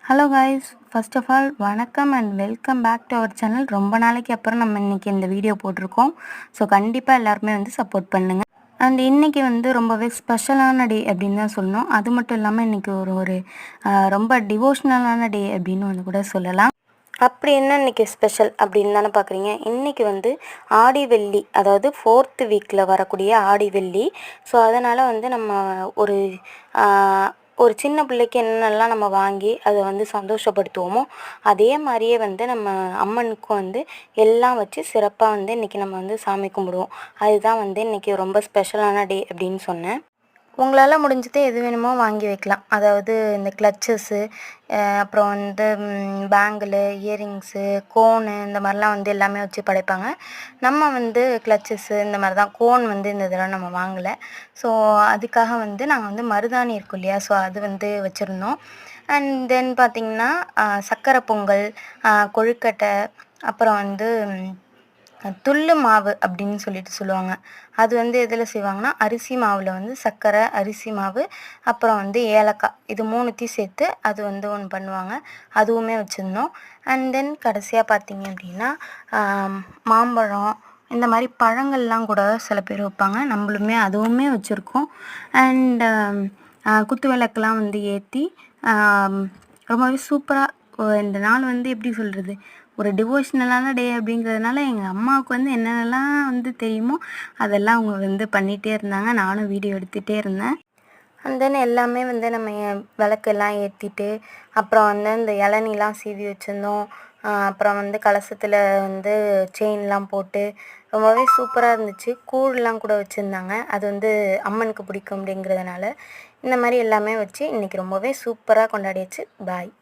Hello guys, first of all வணக்கம் and welcome back to our channel. ரொம்ப நாளைக்கு அப்புறம் நம்ம இன்றைக்கி இந்த வீடியோ போட்டிருக்கோம். ஸோ கண்டிப்பாக எல்லாருமே சப்போர்ட் பண்ணுங்கள். அண்ட் இன்றைக்கி ரொம்பவே ஸ்பெஷலான டே அப்படின்னு தான் சொல்லணும். அது மட்டும் இல்லாமல் இன்றைக்கி ஒரு ஒரு ரொம்ப டிவோஷ்னலான டே அப்படின்னு கூட சொல்லலாம். அப்படி என்ன இன்றைக்கி ஸ்பெஷல் அப்படின்னு தானே பார்க்குறீங்க. இன்றைக்கி ஆடி வெள்ளி, அதாவது 4th வீக்கில் வரக்கூடிய ஆடி வெள்ளி. ஸோ அதனால் நம்ம ஒரு ஒரு சின்ன பிள்ளைக்கு என்னென்னலாம் நம்ம வாங்கி அதை சந்தோஷப்படுத்துவோமோ அதே மாதிரியே நம்ம அம்மனுக்கும் எல்லாம் வச்சு சிறப்பாக இன்றைக்கி நம்ம சாமி கும்பிடுவோம். அதுதான் இன்றைக்கி ரொம்ப ஸ்பெஷலான டே அப்படின்னு சொன்னேன். உங்களால் முடிஞ்சது எது வேணுமோ வாங்கி வைக்கலாம். அதாவது இந்த கிளச்சஸ்ஸு, அப்புறம் பேங்கிளு, இயரிங்ஸு, கோனு, இந்த மாதிரிலாம் எல்லாமே வச்சு படைப்பாங்க. நம்ம கிளச்சஸ்ஸு இந்த மாதிரி தான். கோன் இந்த தடவை நம்ம வாங்கலை. ஸோ அதுக்காக நாங்கள் மருதாணி இருக்கும் இல்லையா, ஸோ அது வச்சுருந்தோம். அண்ட் தென் பார்த்திங்கன்னா சர்க்கரை பொங்கல், கொழுக்கட்டை, அப்புறம் துள்ளு மாவு அப்படின்னு சொல்லுவாங்க. அது எதில் செய்வாங்கன்னா அரிசி மாவில் சர்க்கரை, அரிசி மாவு, அப்புறம் ஏலக்காய், இது மூணுத்தையும் சேர்த்து அது ஒன்று பண்ணுவாங்க. அதுவுமே வச்சுருந்தோம். அண்ட் தென் கடைசியாக பார்த்திங்க அப்படின்னா மாம்பழம், இந்த மாதிரி பழங்கள்லாம் கூட சில பேர் வைப்பாங்க. நம்மளுமே அதுவுமே வச்சுருக்கோம். அண்ட் குத்து விளக்கெலாம் ஏற்றி ரொம்பவே சூப்பராக இந்த நாள் எப்படி சொல்கிறது, ஒரு டிவோஷ்னலான டே அப்படிங்கிறதுனால எங்கள் அம்மாவுக்கு என்னென்னலாம் தெரியுமோ அதெல்லாம் அவங்க பண்ணிகிட்டே இருந்தாங்க. நானும் வீடியோ எடுத்துகிட்டே இருந்தேன். அண்ட் தென் எல்லாமே நம்ம விளக்கெல்லாம் ஏற்றிட்டு, அப்புறம் இந்த இளநிலாம் சீவி வச்சுருந்தோம். அப்புறம் கலசத்தில் செயின்லாம் போட்டு ரொம்பவே சூப்பராக இருந்துச்சு. கூழ்லாம் கூட வச்சுருந்தாங்க. அது அம்மனுக்கு பிடிக்கும் அப்படிங்கிறதுனால இந்த மாதிரி எல்லாமே வச்சு இன்றைக்கி ரொம்பவே சூப்பராக கொண்டாடியாச்சு. பாய்.